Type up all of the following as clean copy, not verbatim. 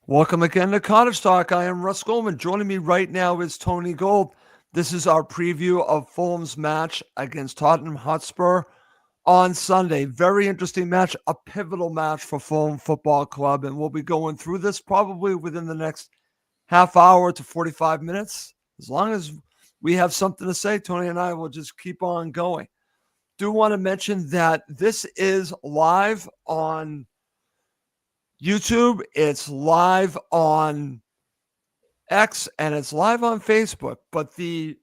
Welcome again to Cottage Talk. I am Russ Goldman. Joining me right now is Tony Gold. This is our preview of Fulham's match against Tottenham Hotspur on Sunday. Very interesting match, a pivotal match for Fulham Football Club, and we'll be going through this probably within the next half hour to 45 minutes. As long as we have something to say, Tony and I will just keep on going. Do want to mention that this is live on YouTube, it's live on X, and it's live on Facebook. But the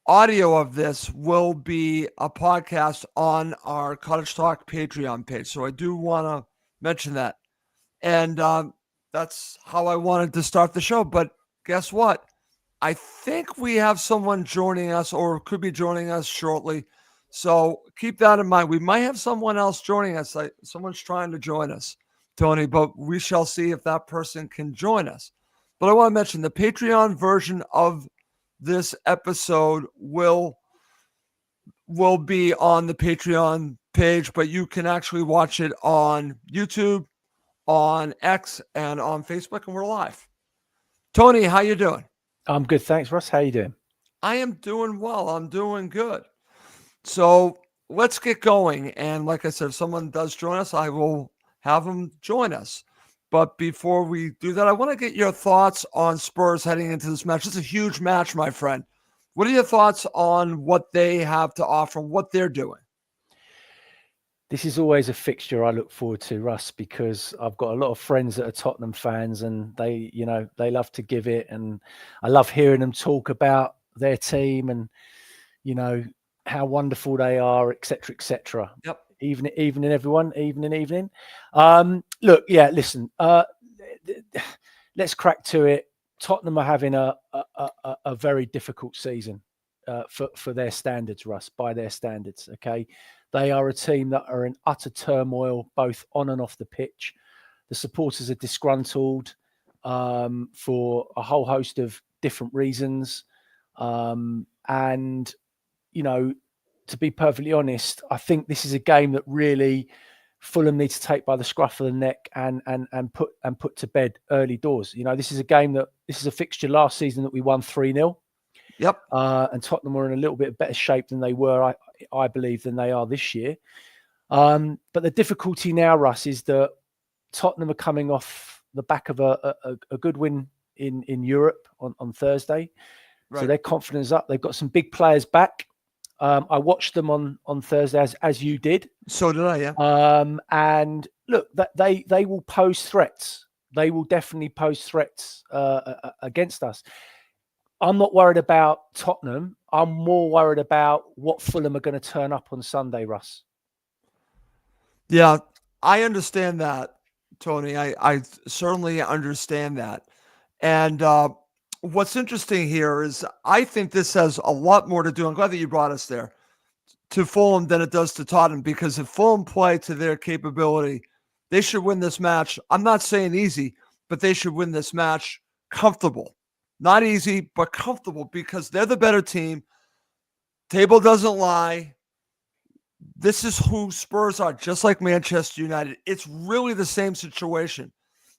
audio of this will be a podcast on our Cottage Talk Patreon page. So I do want to mention that. And that's how I wanted to start the show. But guess what? I think we have someone joining us or could be joining us shortly. So keep that in mind. We might have someone else joining us. Someone's trying to join us, Tony, but we shall see if that person can join us. But I want to mention the Patreon version of this episode will be on the Patreon page, but you can actually watch it on YouTube, on X, and on Facebook, and we're live. Tony, how you doing? I'm good, thanks, Russ. How you doing? I am doing well. I'm doing good. So let's get going. And like I said, if someone does join us, I will have them join us. But before we do that, I want to get your thoughts on Spurs heading into this match. It's a huge match, my friend. What are your thoughts on what they have to offer, what they're doing? This is always a fixture I look forward to, Russ, because I've got a lot of friends that are Tottenham fans and they love to give it. And I love hearing them talk about their team and, how wonderful they are, et cetera, et cetera. Yep. Evening, everyone. Evening. Look, yeah, listen, let's crack to it. Tottenham are having a very difficult season for their standards, Russ, by their standards, okay? They are a team that are in utter turmoil, both on and off the pitch. The supporters are disgruntled for a whole host of different reasons. And, to be perfectly honest, I think this is a game that really Fulham need to take by the scruff of the neck and put to bed early doors. This is a fixture last season that we won 3-0. Yep. And Tottenham were in a little bit better shape than they were, I believe, than they are this year. But the difficulty now, Russ, is that Tottenham are coming off the back of a good win in Europe on Thursday. Right. So their confidence is up. They've got some big players back. I watched them on Thursday, as you did. So did I, yeah. And look, they will pose threats. They will definitely pose threats against us. I'm not worried about Tottenham. I'm more worried about what Fulham are going to turn up on Sunday, Russ. Yeah, I understand that, Tony. I certainly understand that. And what's interesting here is I think this has a lot more to do. I'm glad that you brought us there to Fulham than it does to Tottenham, because if Fulham play to their capability, they should win this match. I'm not saying easy, but they should win this match comfortable. Not easy, but comfortable, because they're the better team. Table doesn't lie. This is who Spurs are, just like Manchester United. It's really the same situation.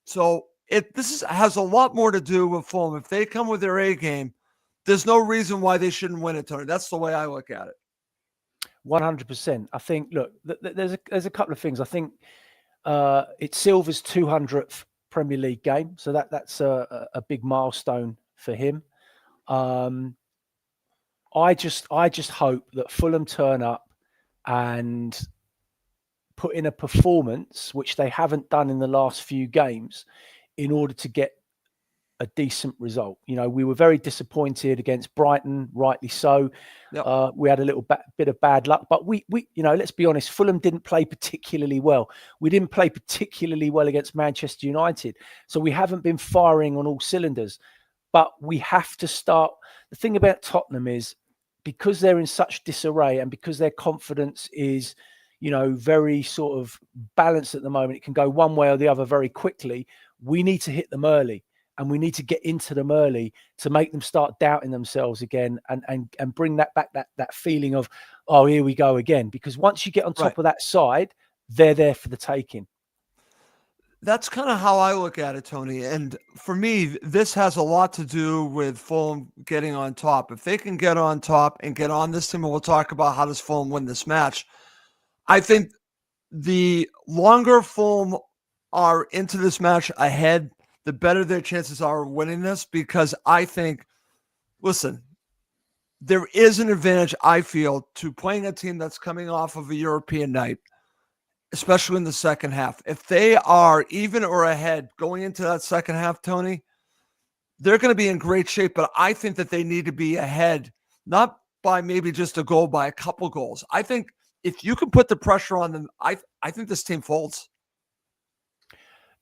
So this has a lot more to do with Fulham. If they come with their A game, there's no reason why they shouldn't win it, Tony. That's the way I look at it. 100%. I think, look, there's a couple of things. I think it's Silva's 200th Premier League game, so that's a big milestone for him. I just hope that Fulham turn up and put in a performance which they haven't done in the last few games in order to get a decent result. We were very disappointed against Brighton, rightly so. Yep. We had a little bit of bad luck, but we let's be honest, Fulham didn't play particularly well. We didn't play particularly well against Manchester United, so we haven't been firing on all cylinders. But we have to start. The thing about Tottenham is, because they're in such disarray and because their confidence is, very sort of balanced at the moment, it can go one way or the other very quickly. We need to hit them early, and we need to get into them early to make them start doubting themselves again and bring that back, that feeling of, oh, here we go again. Because once you get on top of that side, they're there for the taking. That's kind of how I look at it, Tony. And for me, this has a lot to do with Fulham getting on top. If they can get on top and get on this team, and we'll talk about how does Fulham win this match. I think the longer Fulham are into this match ahead, the better their chances are of winning this. Because I think, listen, there is an advantage, I feel, to playing a team that's coming off of a European night, especially in the second half. If they are even or ahead going into that second half, Tony, they're going to be in great shape. But I think that they need to be ahead, not by maybe just a goal, by a couple goals. I think if you can put the pressure on them, I think this team folds.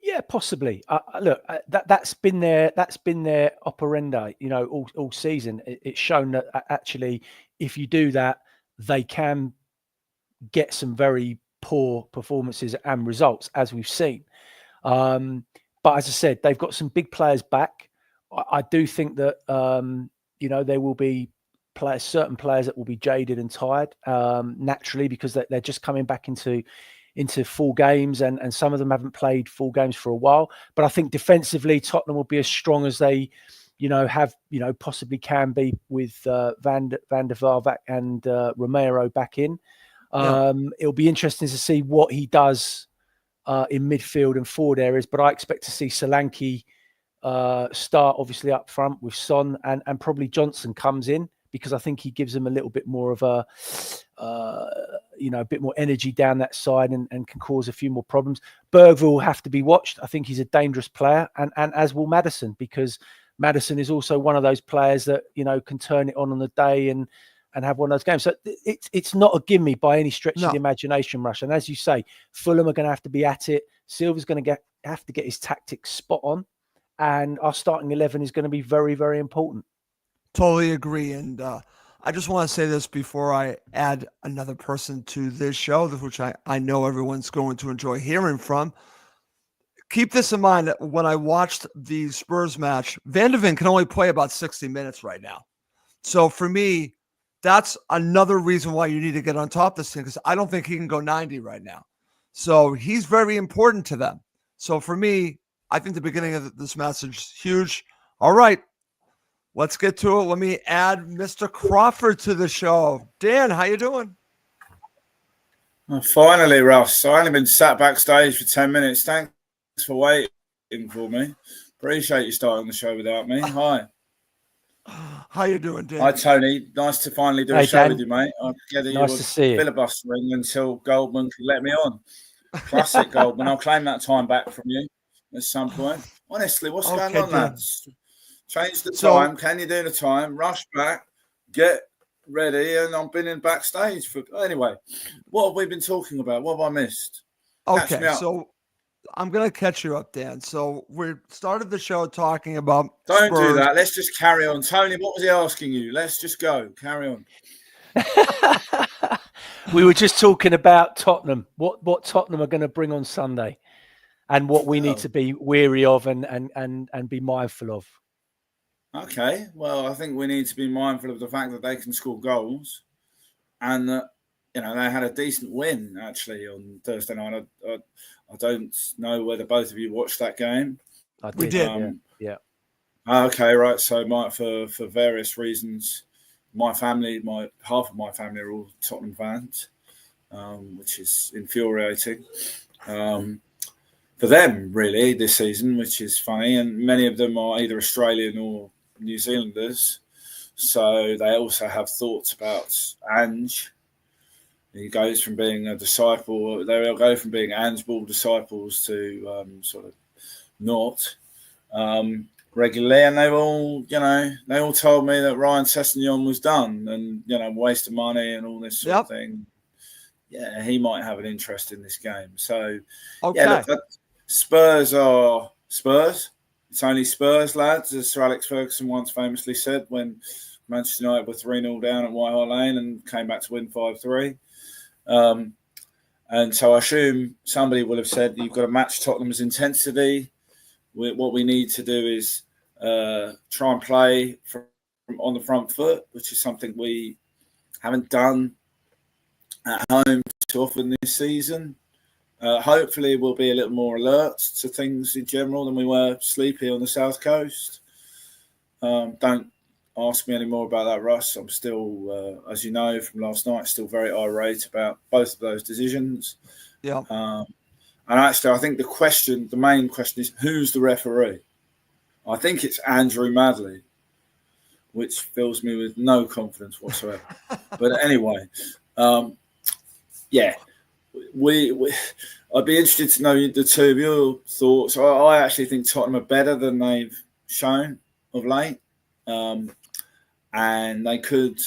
Yeah, possibly. Look, that's been their operandi, all season. It's shown that actually, if you do that, they can get some very poor performances and results, as we've seen. But as I said, they've got some big players back. I do think that there will be certain players that will be jaded and tired naturally, because they're just coming back into full games, and some of them haven't played full games for a while. But I think defensively, Tottenham will be as strong as they, possibly can be with Van der Vaart and Romero back in. It'll be interesting to see what he does in midfield and forward areas, but I expect to see Solanke start obviously up front with Son, and probably Johnson comes in, because I think he gives them a little bit more of a bit more energy down that side, and can cause a few more problems. Bergville will have to be watched. I think he's a dangerous player, and as will Maddison, because Maddison is also one of those players that can turn it on the day and have one of those games. So it's not a gimme by any stretch of the imagination, Rush. And as you say, Fulham are going to have to be at it. Silva's going to have to get his tactics spot on, and our starting 11 is going to be very, very important. Totally agree. And I just want to say this before I add another person to this show, which I know everyone's going to enjoy hearing from. Keep this in mind that when I watched the Spurs match, Van de Ven can only play about 60 minutes right now. So for me, that's another reason why you need to get on top of this thing, because I don't think he can go 90 right now. So he's very important to them. So for me, I think the beginning of this message is huge. All right, let's get to it. Let me add Mr. Crawford to the show. Dan, how you doing? Finally, Russ. I only been sat backstage for 10 minutes. Thanks for waiting for me. Appreciate you starting the show without me. Hi. How you doing, Dan? Hi, Tony. Nice to finally do a show with you, mate. I forget that nice you to see you. Filibustering until Goldman could let me on. Classic Goldman. I'll claim that time back from you at some point. Honestly, what's going on, lads? Change the time. Can you do the time? Rush back. Get ready. And I've been in backstage for... Anyway, what have we been talking about? What have I missed? Okay, so I'm going to catch you up, Dan. So we started the show talking about Don't Spurs. do that. Let's just carry on. Tony, what was he asking you? Let's just go. Carry on. We were just talking about Tottenham. What Tottenham are going to bring on Sunday, and what we need to be wary of and be mindful of. Okay. Well, I think we need to be mindful of the fact that they can score goals, and that they had a decent win actually on Thursday night. I don't know whether both of you watched that game. We did. Yeah. Okay, right. So, for various reasons, half of my family are all Tottenham fans, which is infuriating for them, really, this season, which is funny. And many of them are either Australian or New Zealanders, so they also have thoughts about Ange. He goes from being a disciple. They'll go from being Ange Ball disciples to sort of not regularly, and they all told me that Ryan Sessegnon was done and waste of money and all this sort of thing. Yeah, he might have an interest in this game. So, look, Spurs are Spurs. It's only Spurs, lads, as Sir Alex Ferguson once famously said when Manchester United were 3-0 down at White Hart Lane and came back to win 5-3. And so I assume somebody will have said you've got to match Tottenham's intensity. What we need to do is try and play from on the front foot, which is something we haven't done at home too often this season. Hopefully, we'll be a little more alert to things in general than we were sleepy on the South Coast. Don't ask me any more about that, Russ. I'm still, as you know from last night, still very irate about both of those decisions. Yeah. And actually, I think the main question is, who's the referee? I think it's Andrew Madley, which fills me with no confidence whatsoever. But anyway, yeah, I'd be interested to know the two of your thoughts. I actually think Tottenham are better than they've shown of late, and they could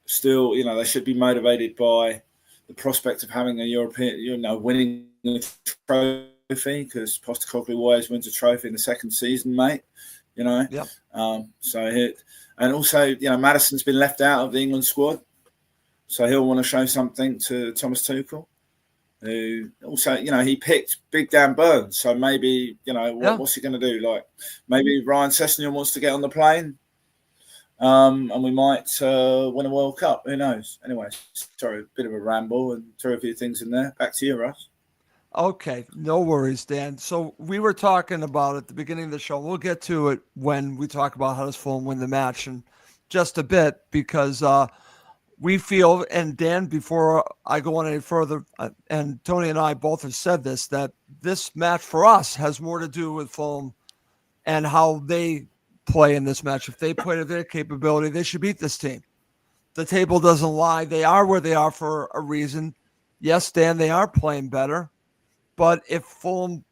still, they should be motivated by the prospect of having a European, winning a trophy, because Postecoglou always wins a trophy in the second season, mate. Yep. And also, Maddison's been left out of the England squad, so he'll want to show something to Thomas Tuchel, who also, he picked Big Dan Burns, so maybe, what's he going to do? Like, maybe Ryan Sessegnon wants to get on the plane, and we might win a World Cup. Who knows? Anyway, sorry, a bit of a ramble and threw a few things in there. Back to you, Russ. Okay, no worries, Dan. So we were talking about at the beginning of the show. We'll get to it when we talk about how does Fulham win the match in just a bit, because we feel, and Dan, before I go on any further, and Tony and I both have said this, that this match for us has more to do with Fulham and how they play in this match. If they play to their capability, they should beat this team. The table doesn't lie. They are where they are for a reason. Yes, Dan, they are playing better. But if Fulham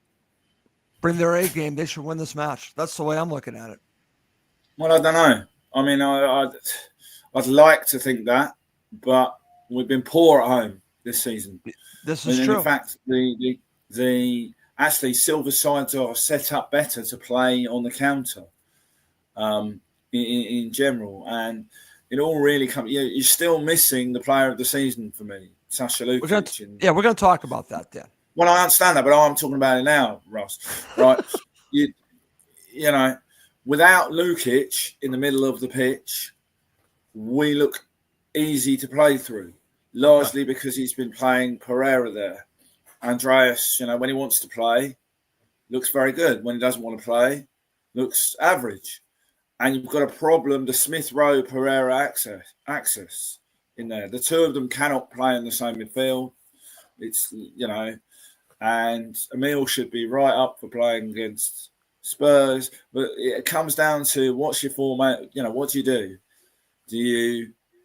bring their A game, they should win this match. That's the way I'm looking at it. Well, I don't know. I mean, I'd like to think that, but we've been poor at home this season. This is true. In fact, the actually Silver sides are set up better to play on the counter in general, and it all really comes. You're still missing the player of the season for me, Sasha Lukic. We're going to talk about that, Dan. Well, I understand that, but I'm talking about it now, Ross. Right? Without Lukic in the middle of the pitch, we look easy to play through, largely because he's been playing Pereira there. Andreas, when he wants to play, looks very good. When he doesn't want to play, looks average. And you've got a problem, the Smith Rowe Pereira axis in there. The two of them cannot play in the same midfield. It's, and Emil should be right up for playing against Spurs. But it comes down to what's your format, what do you do?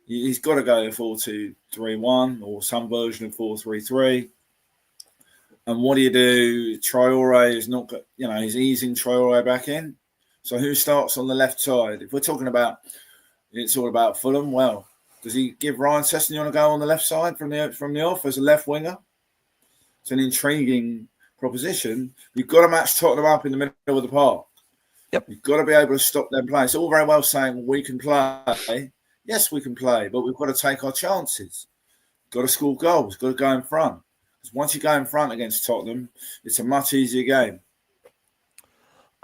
He's got to go 4-2-3-1 or some version of 4-3-3. And what do you do? Traore is not, he's easing Traore back in. So who starts on the left side? If we're talking about, it's all about Fulham, well, does he give Ryan Sessegnon a go on the left side from the off as a left winger? It's an intriguing proposition. You've got to match Tottenham up in the middle of the park. Yep. You've got to be able to stop them playing. It's all very well saying we can play. Yes, we can play, but we've got to take our chances. Got to score goals. Got to go in front. Because once you go in front against Tottenham, it's a much easier game.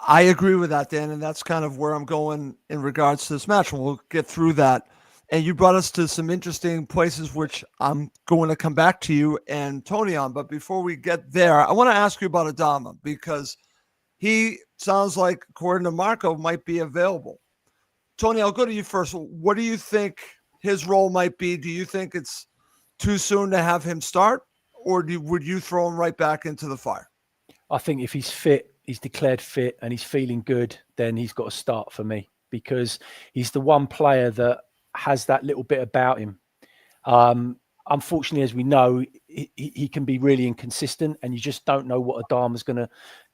I agree with that, Dan, and that's kind of where I'm going in regards to this match. And we'll get through that. And you brought us to some interesting places, which I'm going to come back to you and Tony on. But before we get there, I want to ask you about Adama, because he sounds like, according to Marco, might be available. Tony, I'll go to you first. What do you think his role might be? Do you think it's too soon to have him start, or would you throw him right back into the fire? I think if he's fit, he's declared fit and he's feeling good, then he's got to start for me, because he's the one player that has that little bit about him. Unfortunately, as we know, he can be really inconsistent, and you just don't know what Adama's going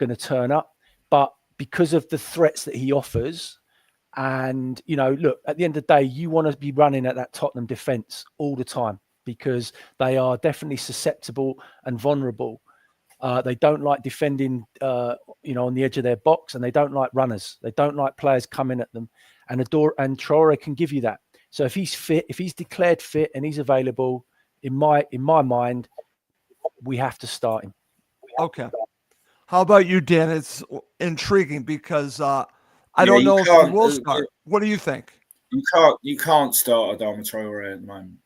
to turn up. But because of the threats that he offers, and look, at the end of the day, you want to be running at that Tottenham defence all the time, because they are definitely susceptible and vulnerable. They don't like defending, on the edge of their box, and they don't like runners. They don't like players coming at them. And Traore can give you that. So if he's fit, if he's declared fit and he's available, in my mind, we have to start him. Okay. How about you, Dan? It's intriguing because I don't know if he will start. What do you think? You can't start Adama Traore at the moment.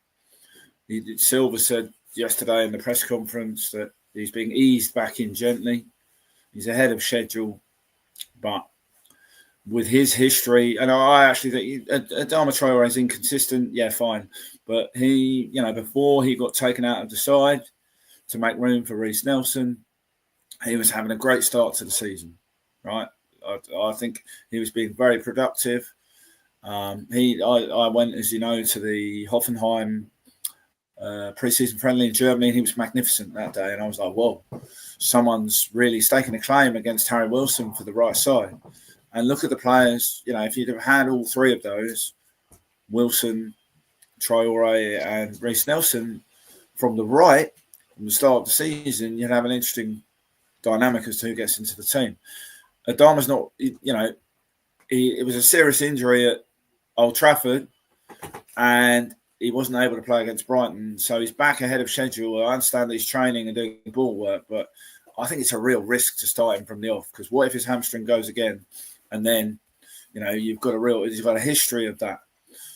Silva said yesterday in the press conference that He's being eased back in gently. He's ahead of schedule, but with his history, and I actually think Adama Traore is inconsistent. Yeah, fine, but he, before he got taken out of the side to make room for Reece Nelson, he was having a great start to the season, right? I think he was being very productive. I went, as you know, to the Hoffenheim pre-season friendly in Germany, and he was magnificent that day. And I was like, whoa, someone's really staking a claim against Harry Wilson for the right side. And look at the players, if you'd have had all three of those, Wilson, Traore and Reece Nelson from the right, from the start of the season, you'd have an interesting dynamic as to who gets into the team. Adama's not, it was a serious injury at Old Trafford, and he wasn't able to play against Brighton, so he's back ahead of schedule. I understand that he's training and doing ball work, but I think it's a real risk to start him from the off, because what if his hamstring goes again, and then he's got a history of that.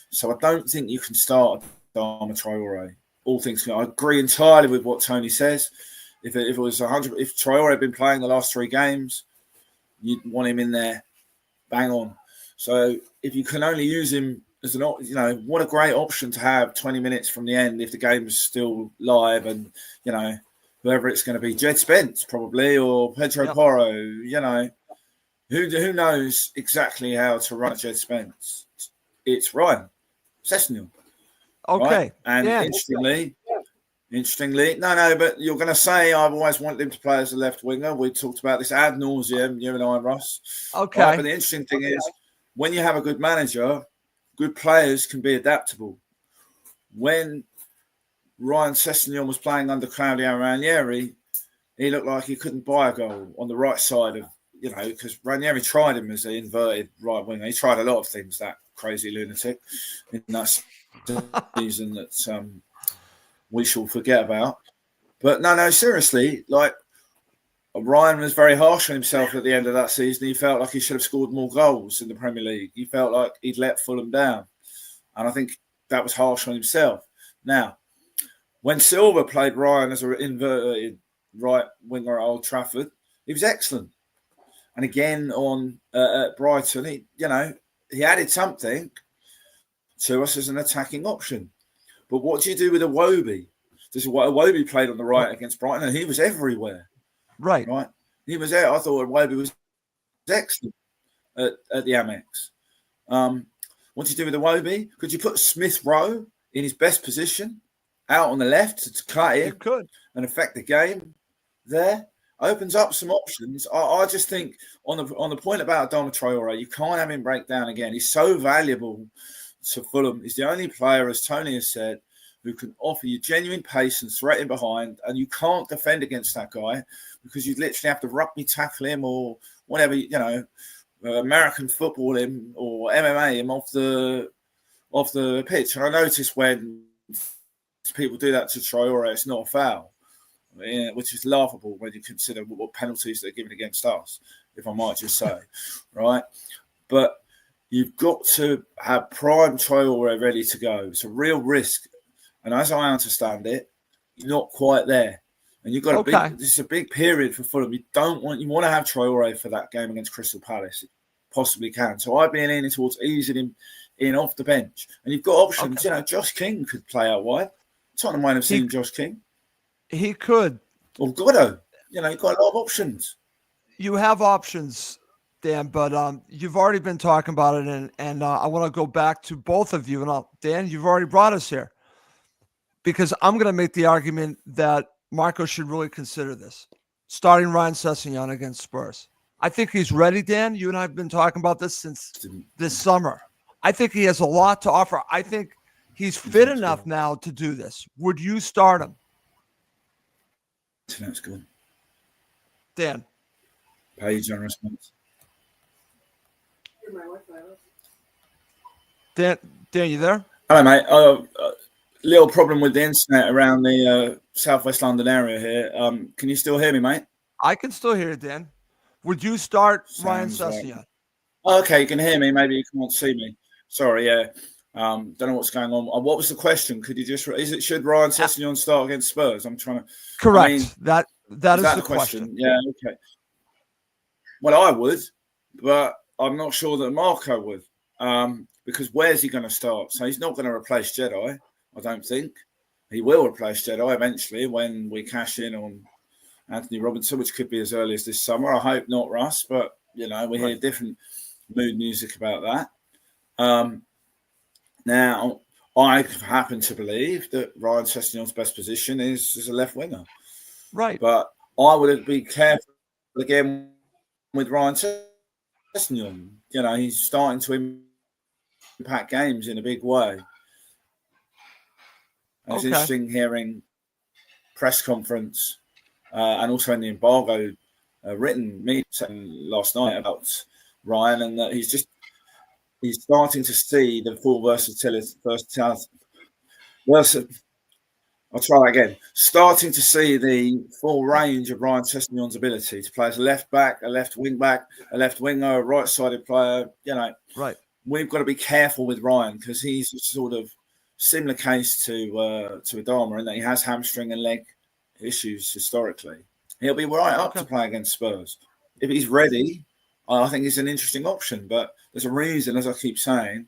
So I don't think you can start Adama Traore. All things, I agree entirely with what Tony says. If it was 100, if Traore had been playing the last 3 games, you'd want him in there, bang on. So if you can only use him as an, what a great option to have 20 minutes from the end if the game is still live, and whoever it's going to be, Jed Spence probably, or Pedro Porro, who knows exactly how to run Jed Spence? It's Ryan Sessegnon. Okay, right? And interestingly, no, but you're going to say I've always wanted him to play as a left winger. We talked about this ad nauseum, you and I, Ross. Okay. Right, but the interesting thing is, when you have a good manager, good players can be adaptable. When Ryan Sessegnon was playing under Claudio Ranieri, he looked like he couldn't buy a goal on the right side of, because Ranieri tried him as an inverted right winger. He tried a lot of things, that crazy lunatic, in that season that we shall forget about. But no, seriously, Ryan was very harsh on himself at the end of that season. He felt like he should have scored more goals in the Premier League. He felt like he'd let Fulham down. And I think that was harsh on himself. Now, when Silva played Ryan as an inverted right winger at Old Trafford, he was excellent. And again at Brighton, he added something to us as an attacking option. But what do you do with Iwobi? Iwobi played on the right against Brighton, and he was everywhere. Right. He was there. I thought Iwobi was excellent at the Amex. What do you do with Iwobi? Could you put Smith Rowe in his best position out on the left to cut in and affect the game there? Opens up some options. I just think on the point about Adama Traore, you can't have him break down again. He's so valuable to Fulham. He's the only player, as Tony has said, who can offer you genuine pace and threat in behind, and you can't defend against that guy because you literally have to rugby tackle him or whatever, American football him or MMA him off the pitch. And I notice when people do that to Traore, it's not a foul, which is laughable when you consider what penalties they're given against us, if I might just say, right? But you've got to have prime Traore ready to go. It's a real risk. And as I understand it, you're not quite there. And you've got this is a big period for Fulham. You want to have Traore for that game against Crystal Palace. It possibly can. So I've been leaning towards easing him in off the bench. And you've got options. Josh King could play out wide. Tottenham might have seen Josh King. He could. Or Goddo. You've got a lot of options. You have options, Dan, but you've already been talking about it, and I want to go back to both of you. And Dan, you've already brought us here, because I'm going to make the argument that Marco should really consider this, starting Ryan Sessegnon against Spurs. I think he's ready, Dan. You and I have been talking about this since this summer. I think he has a lot to offer. I think he's fit enough now to do this. Would you start him? That's good. Dan. Page on response. Dan, you there? Hello, mate. Little problem with the internet around the southwest London area here. Can you still hear me, mate? I can still hear you, Dan. Would you start Ryan Sessegnon? Right. Okay, you can hear me. Maybe you can't see me. Sorry, yeah. Don't know what's going on. What was the question? Could you should Ryan Sessegnon start against Spurs? I'm trying to. Correct. That Is is that the the question? question. Yeah, okay. Well, I would, but I'm not sure that Marco would. Because where's he going to start? So he's not going to replace Jedi, I don't think. He will replace Jedi eventually when we cash in on Anthony Robinson, which could be as early as this summer. I hope not, Russ, but, we hear different mood music about that. Now, I happen to believe that Ryan Sessegnon's best position is as a left winger. Right. But I would be careful again with Ryan Sessegnon. He's starting to impact games in a big way. And it's interesting hearing press conference and also in the embargo written meeting last night about Ryan, and that he's starting to see the full versatility. I'll try that again. Starting to see the full range of Ryan Sessegnon's ability to play as a left back, a left wing back, a left winger, a right-sided player. Right. We've got to be careful with Ryan because he's sort of similar case to Adama in that he has hamstring and leg issues historically. He'll be right up to play against Spurs. If he's ready, I think he's an interesting option. But there's a reason, as I keep saying,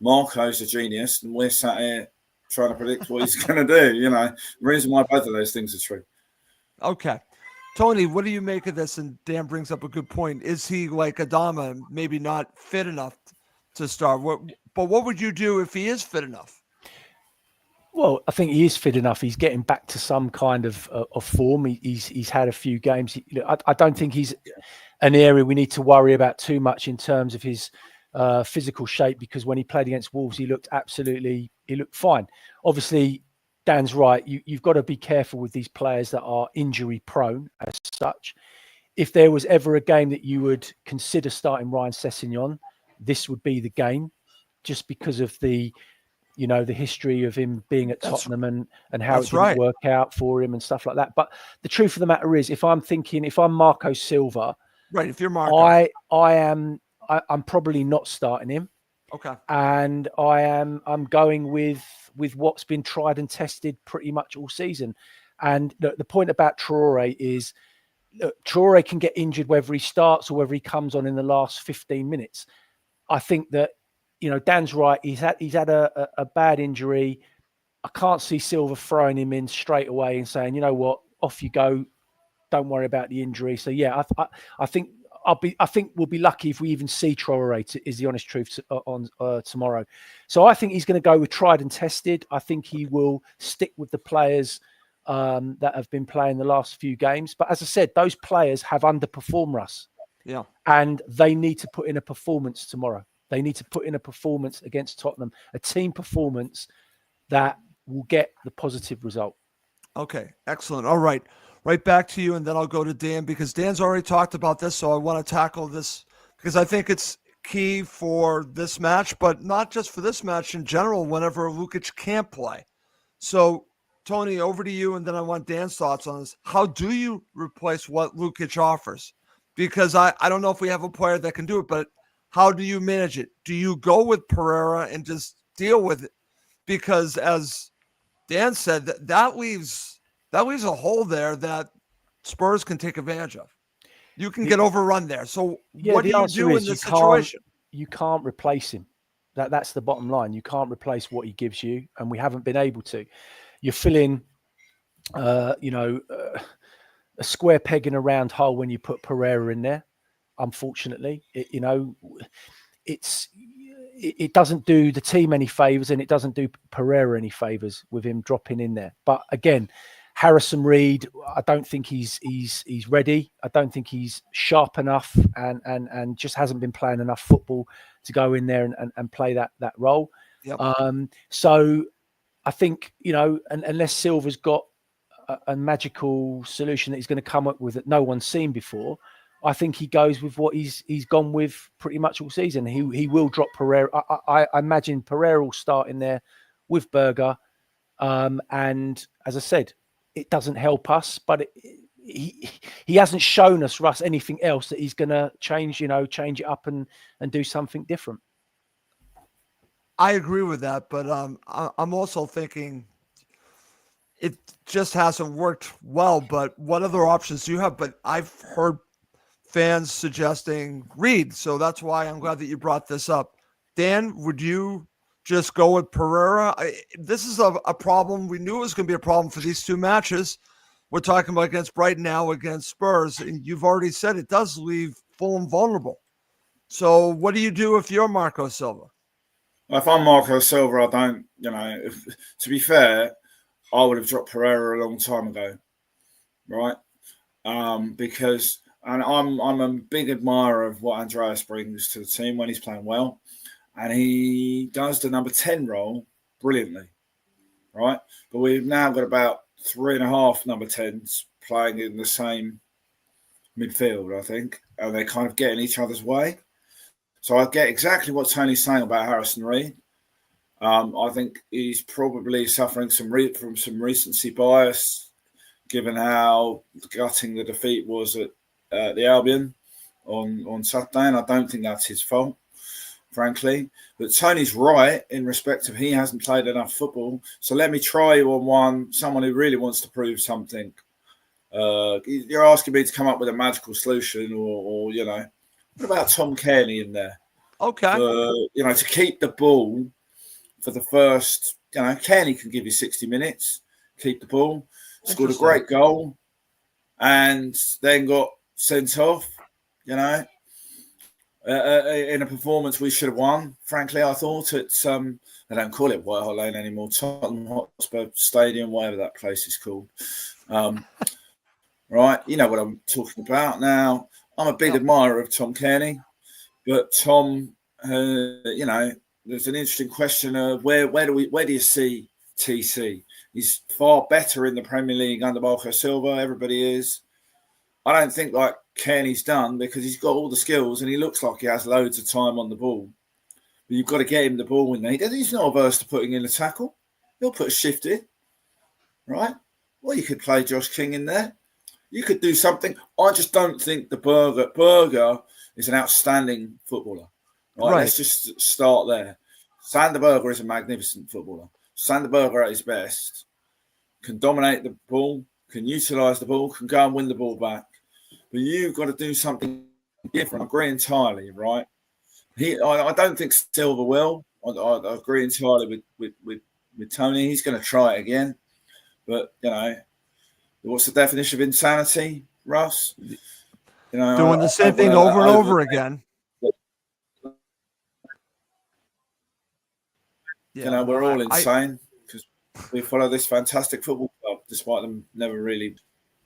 Marco's a genius and we're sat here trying to predict what he's going to do. The reason why both of those things are true. Okay. Tony, what do you make of this? And Dan brings up a good point. Is he like Adama, maybe not fit enough to start? But what would you do if he is fit enough? Well, I think he is fit enough. He's getting back to some kind of form. He's had a few games. I don't think he's an area we need to worry about too much in terms of his physical shape, because when he played against Wolves, he looked fine. Obviously, Dan's right. You've got to be careful with these players that are injury prone as such. If there was ever a game that you would consider starting Ryan Sessegnon, this would be the game, just because of the history of him being at Tottenham and how it didn't work out for him and stuff like that. But the truth of the matter is, if I'm Marco Silva, right? If you're Marco, I'm probably not starting him. Okay. And I'm going with what's been tried and tested pretty much all season. And the point about Traore is, Traore can get injured whether he starts or whether he comes on in the last 15 minutes. I think that, Dan's right. He's had a bad injury. I can't see Silva throwing him in straight away and saying, you know what, off you go. Don't worry about the injury. So yeah, I think we'll be lucky if we even see Traore, is the honest truth, on tomorrow. So I think he's going to go with tried and tested. I think he will stick with the players that have been playing the last few games. But as I said, those players have underperformed us. Yeah. And they need to put in a performance tomorrow. They need to put in a performance against Tottenham, a team performance that will get the positive result. Okay, excellent. All right. Right back to you, and then I'll go to Dan, because Dan's already talked about this, so I want to tackle this because I think it's key for this match, but not just for this match in general, whenever Lukic can't play. So, Tony, over to you, and then I want Dan's thoughts on this. How do you replace what Lukic offers? Because I don't know if we have a player that can do it, but how do you manage it? Do you go with Pereira and just deal with it? Because as Dan said, that leaves a hole there that Spurs can take advantage of. You can get overrun there. So what do you do in this situation? You can't replace him. That's the bottom line. You can't replace what he gives you, and we haven't been able to. You're filling, a square peg in a round hole when you put Pereira in there. Unfortunately, it doesn't do the team any favors, and it doesn't do Pereira any favors with him dropping in there. But again, Harrison Reed, I don't think he's ready. I don't think he's sharp enough, and just hasn't been playing enough football to go in there and play that role. Yep. So I think, unless Silva's got a magical solution that he's going to come up with that no one's seen before, I think he goes with what he's gone with pretty much all season. He will drop Pereira. I imagine Pereira will start in there with Berger. And as I said, it doesn't help us, but he hasn't shown us, Russ, anything else that he's going to change it up and do something different. I agree with that, but I'm also thinking it just hasn't worked well. But what other options do you have? But I've heard fans suggesting Reed, so that's why I'm glad that you brought this up. Dan, would you just go with Pereira? This is a problem. We knew it was going to be a problem for these two matches. We're talking about against Brighton now, against Spurs, and you've already said it does leave Fulham vulnerable. So what do you do if you're Marco Silva? If I'm Marco Silva, I don't, to be fair, I would have dropped Pereira a long time ago, right? Because I'm a big admirer of what Andreas brings to the team when he's playing well, and he does the number 10 role brilliantly, right? But we've now got about 3.5 number 10s playing in the same midfield, I think, and they're kind of getting each other's way. So I get exactly what Tony's saying about Harrison Reed. I think he's probably suffering from some recency bias, given how gutting the defeat was at the Albion on Saturday, and I don't think that's his fault, frankly. But Tony's right in respect of he hasn't played enough football. So let me try you on someone who really wants to prove something. You're asking me to come up with a magical solution, or what about Tom Kearney in there? Okay. To keep the ball for the first, Kearney can give you 60 minutes, keep the ball, scored a great goal, and then got sent off, in a performance we should have won. Frankly, I thought it's, they don't call it White Hart Lane anymore, Tottenham Hotspur Stadium, whatever that place is called. Right, you know what I'm talking about. Now, I'm a big admirer of Tom Kearney, but Tom, there's an interesting question of where do you see TC? He's far better in the Premier League under Marco Silva. Everybody is. I don't think like Kearney's done, because he's got all the skills and he looks like he has loads of time on the ball. But you've got to get him the ball in there. He's not averse to putting in a tackle. He'll put a shift in, right? Well, you could play Josh King in there. You could do something. I just don't think the Berger is an outstanding footballer. Right? Let's just start there. Sander Berger is a magnificent footballer. Sander Berger at his best can dominate the ball, can utilise the ball, can go and win the ball back. But you've got to do something different. I agree entirely, right? I don't think Silva will. I agree entirely with Tony. He's going to try it again. But, what's the definition of insanity, Russ? Doing the same thing over and over again. We're all insane because we follow this fantastic football club, despite them never really.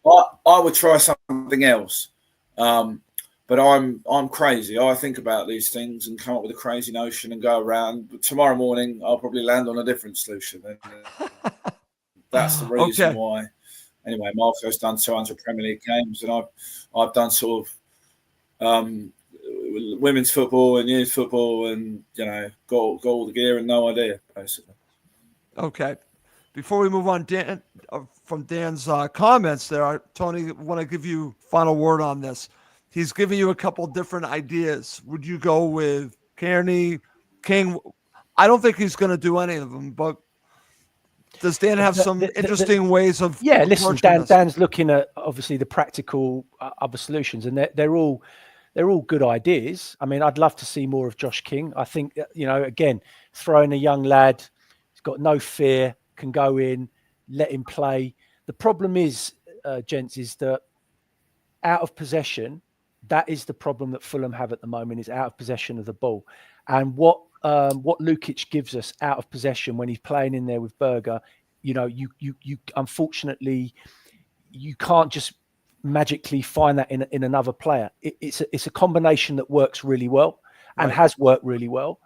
I would try something else, but I'm crazy. I think about these things and come up with a crazy notion and go around. But tomorrow morning, I'll probably land on a different solution. And that's the reason why. Anyway, Marco's done 200 Premier League games, and I've done sort of women's football and youth football, and got all the gear and no idea, basically. Okay. Before we move on, Dan, from Dan's comments there, Tony, I want to give you final word on this. He's giving you a couple different ideas. Would you go with Kearney, King? I don't think he's going to do any of them, but does Dan have some interesting ways of? Yeah, listen, Dan's looking at obviously the practical other solutions, and they're all good ideas. I mean, I'd love to see more of Josh King. I think again, throwing a young lad, he's got no fear, can go in, let him play. The problem is, gents, is that out of possession, that is the problem that Fulham have at the moment, is out of possession of the ball. And what Lukic gives us out of possession when he's playing in there with Berger, you unfortunately, you can't just magically find that in another player. It's a combination that works really well and has worked really well.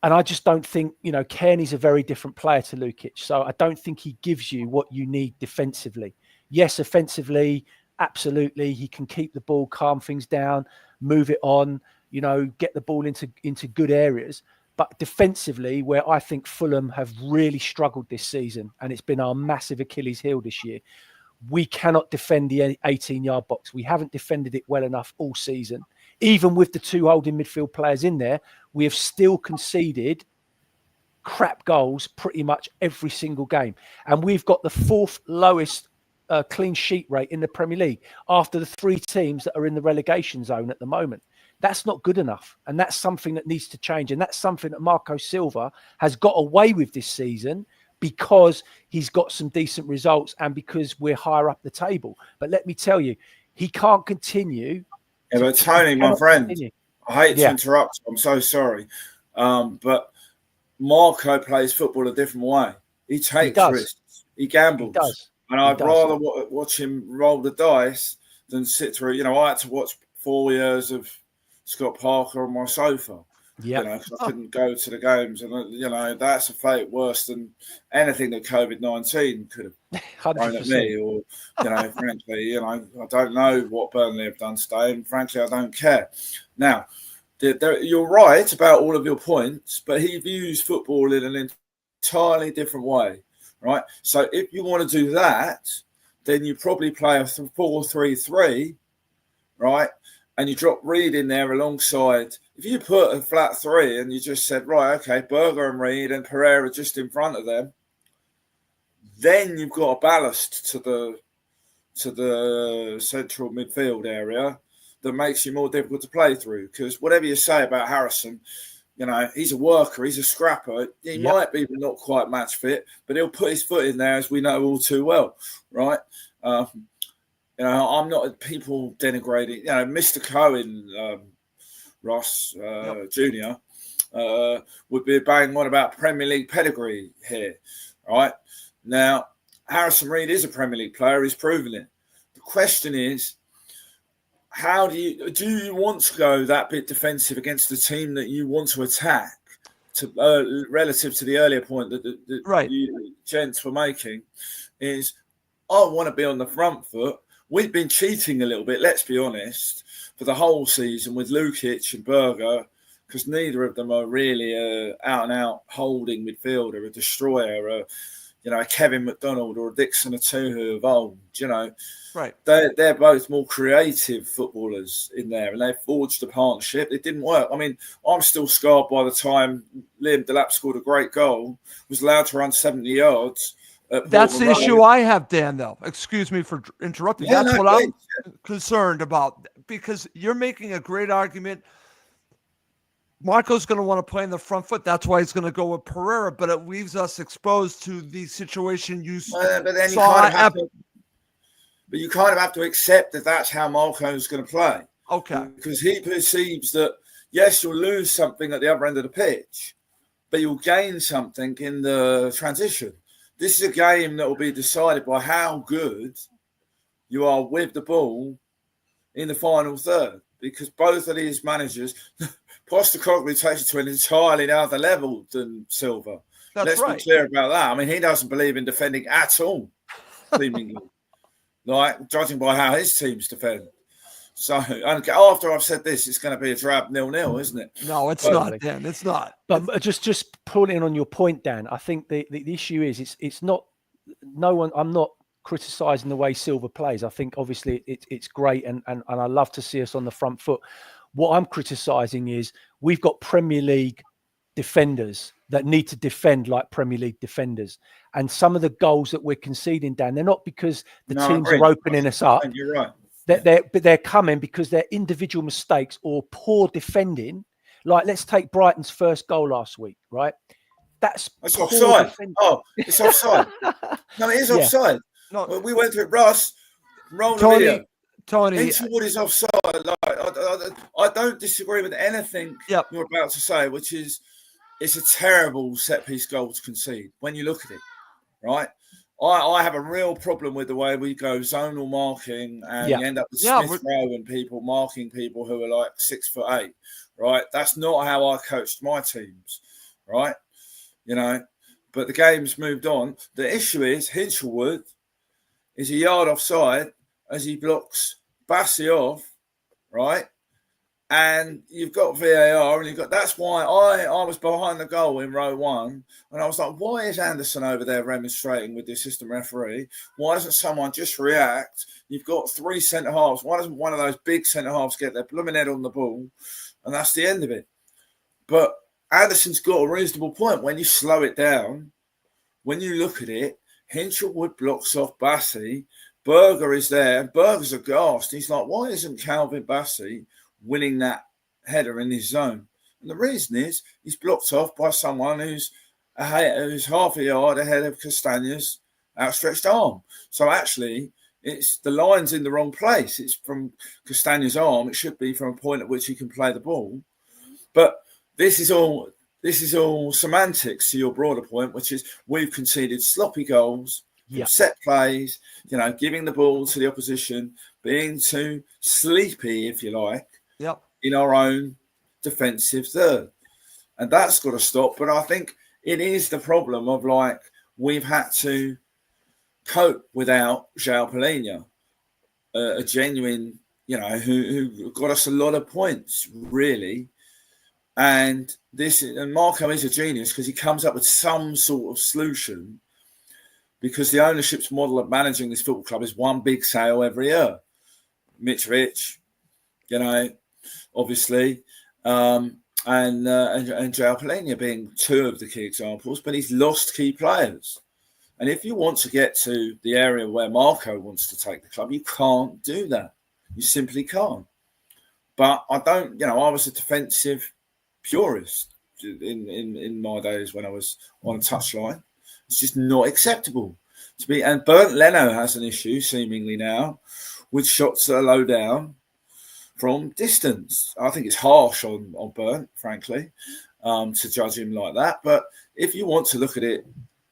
And I just don't think, Kearney's a very different player to Lukic. So I don't think he gives you what you need defensively. Yes, offensively, absolutely. He can keep the ball, calm things down, move it on, get the ball into good areas. But defensively, where I think Fulham have really struggled this season, and it's been our massive Achilles heel this year, we cannot defend the 18-yard box. We haven't defended it well enough all season. Even with the two holding midfield players in there, we have still conceded crap goals pretty much every single game. And we've got the 4th lowest clean sheet rate in the Premier League after the 3 teams that are in the relegation zone at the moment. That's not good enough. And that's something that needs to change. And that's something that Marco Silva has got away with this season because he's got some decent results and because we're higher up the table. But let me tell you, he can't continue. Yeah, but Tony, my friend, continue. I hate to interrupt. I'm so sorry. But Marco plays football a different way. He takes risks. He gambles. He does. And I'd rather watch him roll the dice than sit through. You know, I had to watch 4 years of Scott Parker on my sofa. Yeah, you know, 'cause I couldn't go to the games, and you know that's a fate worse than anything that COVID-19 could have thrown at me. Or you know, frankly, you know, I don't know what Burnley have done today, and frankly, I don't care. Now, you're right about all of your points, but he views football in an entirely different way, right? So if you want to do that, then you probably play a 4-3-3, right? And you drop Reed in there alongside. If you put a flat 3 and you just said, right, okay, Berger and Reed and Pereira just in front of them, then you've got a ballast to the central midfield area that makes you more difficult to play through. Because whatever you say about Harrison, you know, he's a worker, he's a scrapper. He might be not quite match fit, but he'll put his foot in there, as we know all too well, right? You know, I'm not people denigrating. You know, Mr. Cohen, Ross Jr. Would be banging on about Premier League pedigree here, right? Now, Harrison Reed is a Premier League player. He's proven it. The question is, how do you want to go that bit defensive against the team that you want to attack? To relative to the earlier point that you gents were making, is I want to be on the front foot. We've been cheating a little bit, let's be honest, for the whole season with Lukic and Berger, because neither of them are really out-and-out holding midfielder, a destroyer, you know, a Kevin McDonald or a Dixon Atuhu of old, you know. Right. They're both more creative footballers in there, and they forged a partnership. It didn't work. I mean, I'm still scarred by the time Liam Delap scored a great goal, was allowed to run 70 yards. That's the issue I have, Dan, though. Excuse me for interrupting. Yeah, That's what I'm concerned about, because you're making a great argument. Marco's going to want to play in the front foot. That's why he's going to go with Pereira, but it leaves us exposed to the situation you but then saw. But you kind of have to accept that that's how Marco's going to play. Okay. Because he perceives that, yes, you'll lose something at the other end of the pitch, but you'll gain something in the transition. This is a game that will be decided by how good you are with the ball in the final third, because both of these managers, Postecoglou takes it to an entirely other level than Silva. Let's be clear about that. I mean, he doesn't believe in defending at all, seemingly, like judging by how his teams defend. So, and after I've said this, it's going to be a drab 0-0, isn't it? No, it's not, Dan. It's not. But just pulling in on your point, Dan, I think the issue is it's not no one. I'm not criticising the way Silva plays. I think obviously it's great, and I love to see us on the front foot. What I'm criticising is we've got Premier League defenders that need to defend like Premier League defenders, and some of the goals that we're conceding, Dan, they're not because the teams are opening us up. You're right. They're coming because they're individual mistakes or poor defending. Like, let's take Brighton's first goal last week, right? That's offside. Defending. Oh, it's offside. No, it is offside. No, we went through it. Russ, roll the video. Tony, Hinchwood is offside. Like, I don't disagree with anything you're about to say, which is it's a terrible set-piece goal to concede when you look at it, right? I have a real problem with the way we go zonal marking, and you end up with Smith Rowe and people marking people who are like 6'8", right? That's not how I coached my teams, right? You know, but the game's moved on. The issue is Hinchelwood is a yard offside as he blocks Bassi off, right? And you've got VAR, and you've got. That's why I was behind the goal in row 1, and I was like, why is Anderson over there remonstrating with the assistant referee? Why doesn't someone just react? You've got 3 centre halves. Why doesn't one of those big centre halves get their blooming head on the ball? And that's the end of it. But Anderson's got a reasonable point. When you slow it down, when you look at it, Hinchelwood blocks off Bassey. Berger is there. Berger's aghast. He's like, why isn't Calvin Bassey winning that header in his zone? And the reason is he's blocked off by someone who's half a yard ahead of Castagna's outstretched arm. So actually, it's the line's in the wrong place. It's from Castagna's arm. It should be from a point at which he can play the ball. But this is all semantics to your broader point, which is we've conceded sloppy goals, set plays, giving the ball to the opposition, being too sleepy, if you like, in our own defensive third. And that's got to stop. But I think it is the problem of we've had to cope without João Palhinha, a genuine, who got us a lot of points, really. And Marco is a genius because he comes up with some sort of solution, because the ownership's model of managing this football club is one big sale every year. Mitrovic, obviously, and João Palhinha being two of the key examples, but he's lost key players. And if you want to get to the area where Marco wants to take the club, you can't do that. You simply can't. But I was a defensive purist in my days when I was on a touchline. It's just not acceptable to be. And Bernd Leno has an issue seemingly now with shots that are low down from distance. I think it's harsh on Bernd, frankly, to judge him like that. But if you want to look at it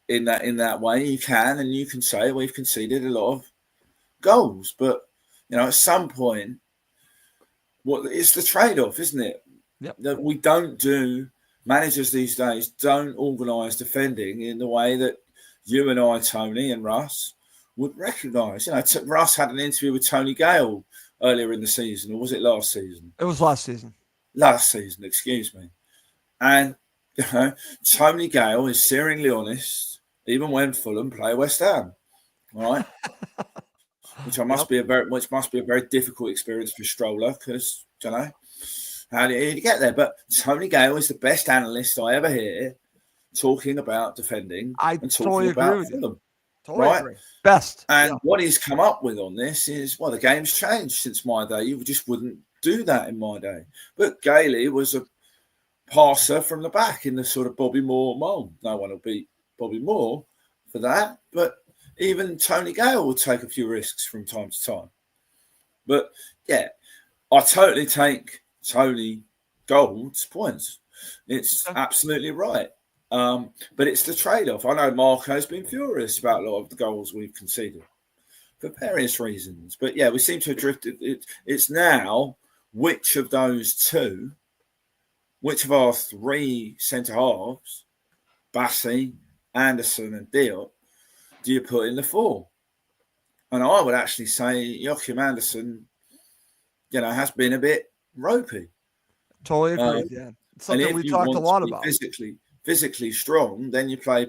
in that way, you can, and you can say we've conceded a lot of goals. But at some point, it's the trade-off, isn't it? Yep. That we managers these days don't organise defending in the way that you and I, Tony and Russ, would recognise. Russ had an interview with Tony Gale earlier in the season, or was it last season? It was last season. Last season, excuse me. And Tony Gale is searingly honest, even when Fulham play West Ham, all right? which must be a very difficult experience for Stroller, because how do you get there? But Tony Gale is the best analyst I ever hear talking about defending and talking about Fulham. Totally agree. Best. And what he's come up with on this is, the game's changed since my day. You just wouldn't do that in my day. But Gailey was a passer from the back in the sort of Bobby Moore mold. No one will beat Bobby Moore for that. But even Tony Gale would take a few risks from time to time. But, I totally take Tony Gold's points. It's absolutely right. But it's the trade-off. I know Marco's been furious about a lot of the goals we've conceded for various reasons. But, we seem to have drifted. It's now which of our three centre-halves, Bassey, Anderson and Diop, do you put in the four? And I would actually say Joachim Anderson, has been a bit ropey. Totally agree. It's something we talked a lot about. Physically strong, then you play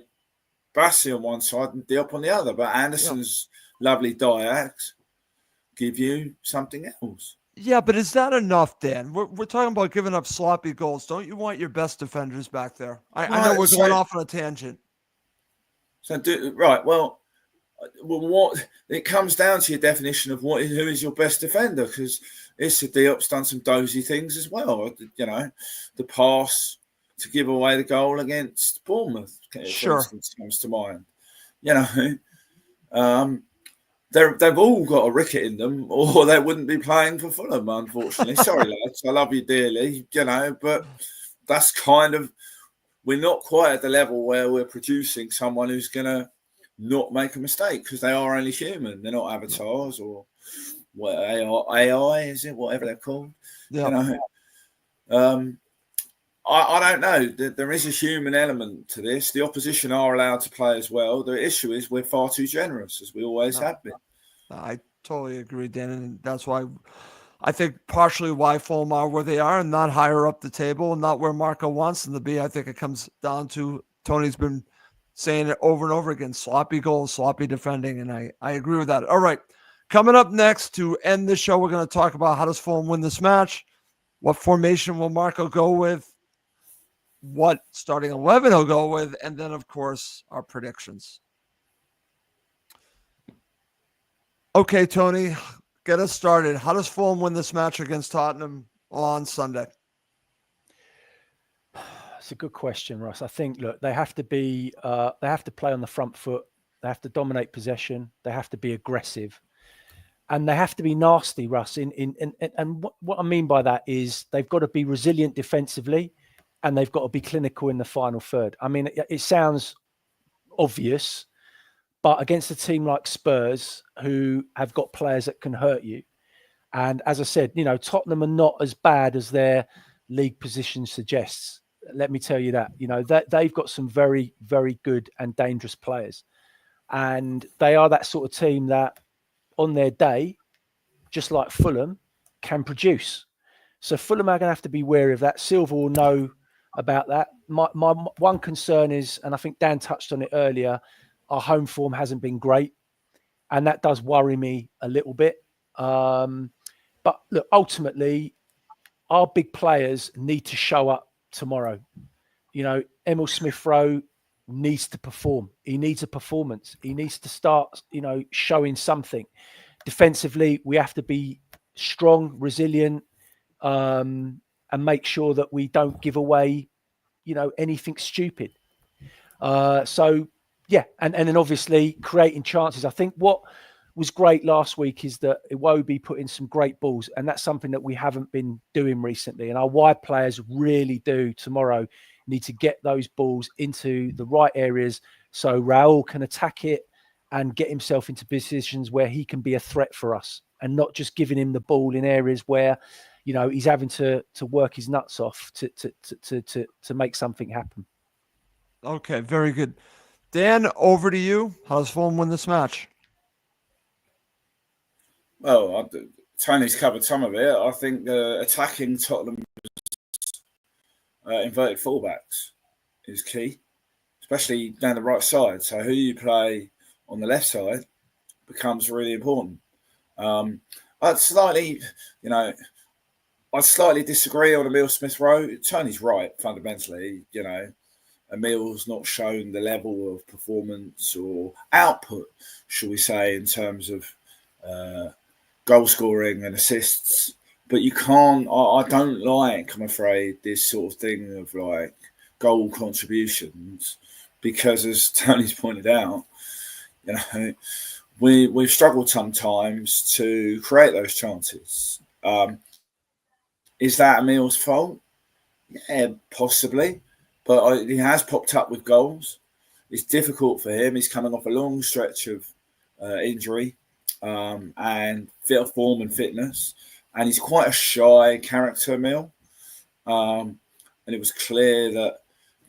Bassey on one side and Diop on the other. But Anderson's lovely diags give you something else. Yeah, but is that enough, Dan? We're talking about giving up sloppy goals. Don't you want your best defenders back there? I know we're going off on a tangent. Well, what it comes down to your definition of who is your best defender, because Issa Diop's done some dozy things as well. The pass to give away the goal against Bournemouth, for instance, comes to mind. They've all got a ricket in them, or they wouldn't be playing for Fulham, unfortunately. Sorry, lads, I love you dearly, but that's we're not quite at the level where we're producing someone who's going to not make a mistake, because they are only human. They're not avatars or AI, is it? Whatever they're called. Yeah. I don't know. There is a human element to this. The opposition are allowed to play as well. The issue is we're far too generous, as we always have been. I totally agree, Dan. And that's why I think partially why Fulham are where they are and not higher up the table and not where Marco wants them to be. I think it comes down to Tony's been saying it over and over again, sloppy goals, sloppy defending. And I agree with that. All right. Coming up next to end the show, we're going to talk about how does Fulham win this match? What formation will Marco go with? what starting 11 he'll go with, and then, of course, our predictions. Okay, Tony, get us started. How does Fulham win this match against Tottenham on Sunday? It's a good question, Russ. I think, look, they have to play on the front foot. They have to dominate possession. They have to be aggressive, and they have to be nasty, Russ. And what I mean by that is they've got to be resilient defensively, and they've got to be clinical in the final third. I mean, it sounds obvious, but against a team like Spurs, who have got players that can hurt you, and as I said, Tottenham are not as bad as their league position suggests. Let me tell you that. They've got some very, very good and dangerous players. And they are that sort of team that on their day, just like Fulham, can produce. So Fulham are going to have to be wary of that. Silva will know about that. My one concern is, and I think Dan touched on it earlier, our home form hasn't been great. And that does worry me a little bit. But look, ultimately, our big players need to show up tomorrow. Emil Smith-Rowe needs to perform. He needs a performance. He needs to start, showing something. Defensively, we have to be strong, resilient, and make sure that we don't give away, anything stupid. So, yeah. And then obviously creating chances. I think what was great last week is that Iwobi put in some great balls, and that's something that we haven't been doing recently. And our wide players really do tomorrow need to get those balls into the right areas so Raul can attack it and get himself into positions where he can be a threat for us, and not just giving him the ball in areas where, he's having to work his nuts off to make something happen. Okay, very good. Dan, over to you. How does Fulham win this match? Well, Tony's covered some of it. I think attacking Tottenham inverted fullbacks is key, especially down the right side. So who you play on the left side becomes really important. I'd slightly disagree on Emil Smith-Rowe. Tony's right, fundamentally. Emil's not shown the level of performance or output, shall we say, in terms of goal scoring and assists. But you can't, I don't like, I'm afraid, this sort of thing of like goal contributions, because as Tony's pointed out, we've struggled sometimes to create those chances. Is that Emil's fault? Yeah, possibly. But he has popped up with goals. It's difficult for him. He's coming off a long stretch of injury and fit of form and fitness. And he's quite a shy character, Emil. And it was clear that,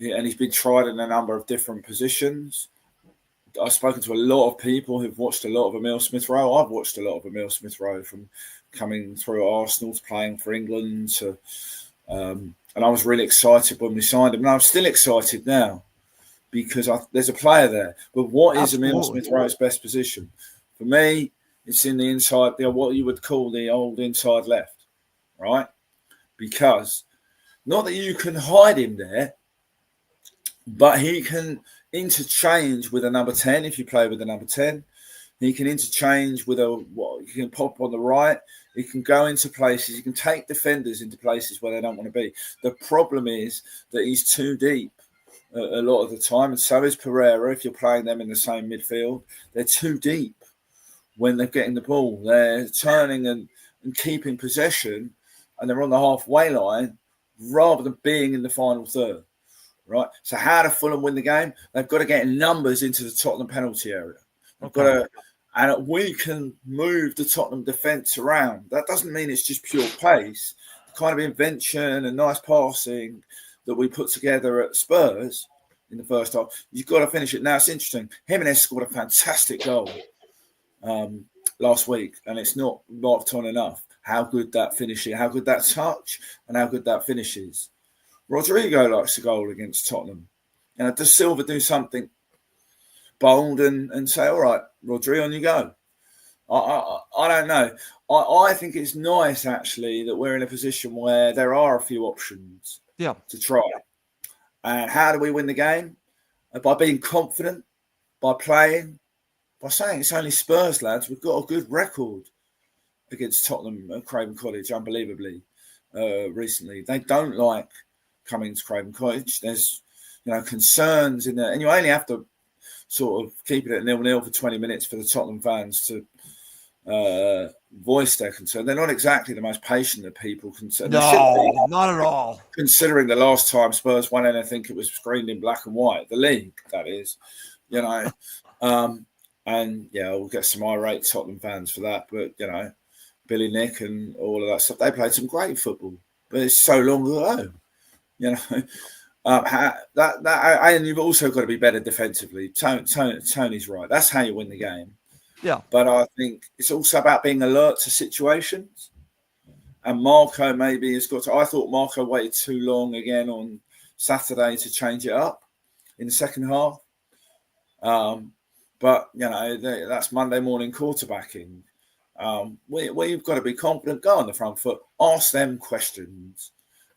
and he's been tried in a number of different positions. I've spoken to a lot of people who've watched a lot of Emil Smith-Rowe. I've watched a lot of Emil Smith-Rowe, from coming through Arsenal to playing for England to... and I was really excited when we signed him. And I'm still excited now because there's a player there. But what is Emil Smith-Rowe's best position? For me, it's in the inside, what you would call the old inside left, right? Because not that you can hide him there, but he can interchange with a number 10 if you play with a number 10. He can interchange with he can pop on the right. He can go into places. He can take defenders into places where they don't want to be. The problem is that he's too deep a lot of the time, and so is Pereira. If you're playing them in the same midfield, they're too deep when they're getting the ball. They're turning and keeping possession, and they're on the halfway line rather than being in the final third. Right. So how do Fulham win the game? They've got to get numbers into the Tottenham penalty area. They've got to. And we can move the Tottenham defence around. That doesn't mean it's just pure pace. The kind of invention and nice passing that we put together at Spurs in the first half, you've got to finish it. Now, it's interesting. Jimenez scored a fantastic goal last week, and it's not marked on enough how good that finish is, how good that touch, and how good that finish is. Rodrigo likes a goal against Tottenham. Does Silva do something bold and say, all right, Rodri, on you go? I don't know. I think it's nice, actually, that we're in a position where there are a few options to try. And how do we win the game? By being confident, by playing, by saying it's only Spurs, lads. We've got a good record against Tottenham at Craven Cottage, unbelievably, recently. They don't like coming to Craven Cottage. There's, concerns in there. And you only have to sort of keep it at 0-0 for 20 minutes for the Tottenham fans to voice their concern. They're not exactly the most patient of people. No, not at all. Considering the last time Spurs won anything, it was screened in black and white. The league, that is, and yeah, we'll get some irate Tottenham fans for that. But Billy Nick and all of that stuff, they played some great football, but it's so long ago. And you've also got to be better defensively. Tony's right. That's how you win the game. Yeah. But I think it's also about being alert to situations. And Marco maybe has got to. I thought Marco waited too long again on Saturday to change it up in the second half. But that's Monday morning quarterbacking. We've got to be confident, go on the front foot, ask them questions,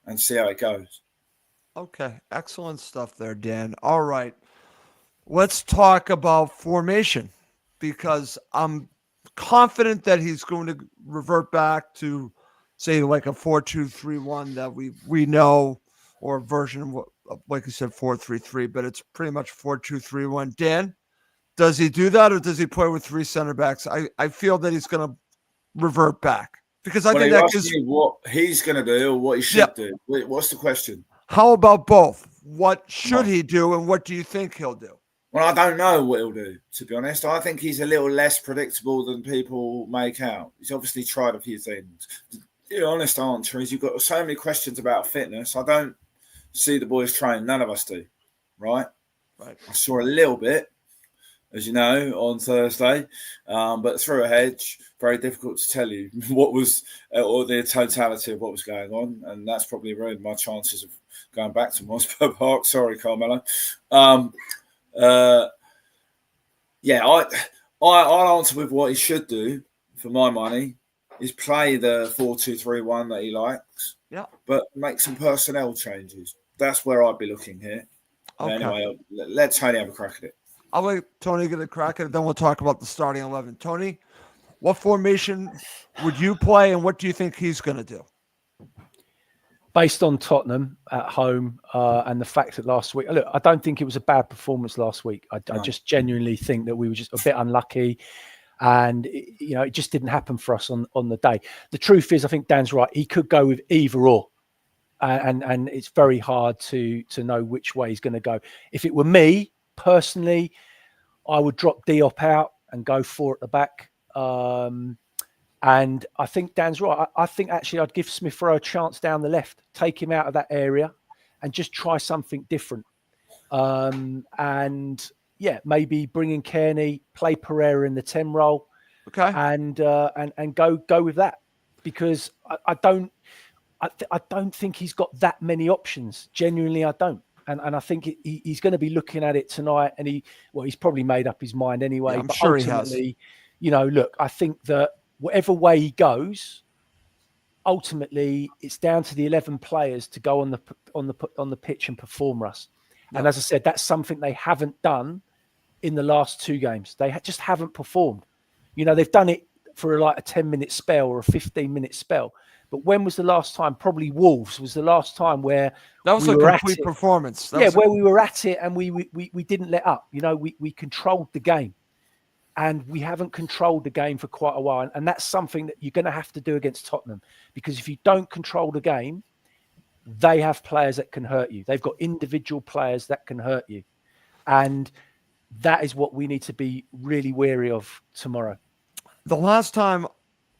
and see how it goes. Okay, excellent stuff there, Dan. All right, let's talk about formation, because I'm confident that he's going to revert back to, say, like a 4-2-3-1 that we know, or a version of what, like you said, 4-3-3, but it's pretty much 4-2-3-1. Dan, does he do that, or does he play with three center backs? I feel that he's going to revert back, because I think that gives you what he's going to do or what he should do. What's the question? How about both? What should he do, and what do you think he'll do? Well, I don't know what he'll do, to be honest. I think he's a little less predictable than people make out. He's obviously tried a few things. The honest answer is you've got so many questions about fitness. I don't see the boys train. None of us do, right? Right. I saw a little bit, as you know, on Thursday, but through a hedge, very difficult to tell you what was, or the totality of what was going on, and that's probably ruined my chances of going back to Hotspur Park. Sorry, Carmelo. I'll answer with what he should do, for my money, is play the 4-2-3-1 that he likes, but make some personnel changes. That's where I'd be looking here. Okay. Anyway, let Tony have a crack at it. I'll let Tony get a crack at it, then we'll talk about the starting 11. Tony, what formation would you play, and what do you think he's going to do? Based on Tottenham at home and the fact that last week, look, I don't think it was a bad performance last week. I just genuinely think that we were just a bit unlucky, and it just didn't happen for us on the day. The truth is, I think Dan's right. He could go with either or, and it's very hard to know which way he's going to go. If it were me personally, I would drop Diop out and go 4 at the back. And I think Dan's right. I think actually I'd give Smith Rowe a chance down the left, take him out of that area and just try something different. And maybe bring in Kearney, play Pereira in the 10 role. Okay. And go with that, because I don't think he's got that many options. Genuinely, I don't. And I think he's going to be looking at it tonight, and he's probably made up his mind anyway. Yeah, I'm but sure ultimately, he has. Look, I think that whatever way he goes, ultimately it's down to the 11 players to go on the pitch and perform, Russ. Yep. And as I said, that's something they haven't done in the last 2 games. They just haven't performed. They've done it for like a 10-minute spell or a 15-minute spell. But when was the last time? Probably Wolves was the last time where that was a complete performance. Where we were at it and we didn't let up. We controlled the game, and we haven't controlled the game for quite a while. And that's something that you're going to have to do against Tottenham, because if you don't control the game, they have players that can hurt you. They've got individual players that can hurt you, and that is what we need to be really wary of tomorrow. The last time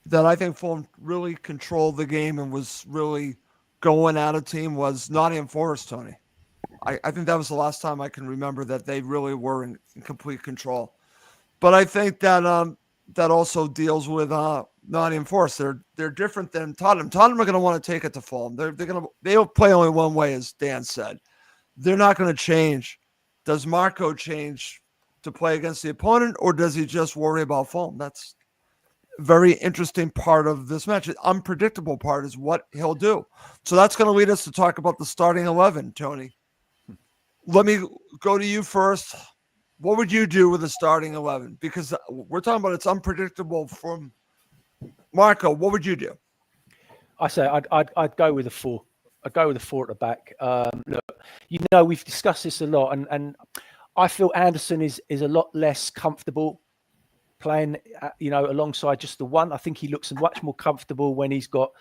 that I think Fulham really controlled the game and was really going at a team was Nottingham Forest, Tony. I think that was the last time I can remember that they really were in complete control. But I think that that also deals with Nottingham Forest. They're different than Tottenham. Tottenham are going to want to take it to Fulham. They'll play only one way, as Dan said. They're not going to change. Does Marco change to play against the opponent, or does he just worry about Fulham? That's very interesting part of this match. The unpredictable part is what he'll do. So that's going to lead us to talk about the starting 11, Tony. Let me go to you first. What would you do with a starting 11? Because we're talking about it's unpredictable from Marco. What would you do? I say I'd go with a 4. I'd go with a 4 at the back. Look, we've discussed this a lot, and I feel Anderson is a lot less comfortable playing, alongside just the one. I think he looks much more comfortable when he's got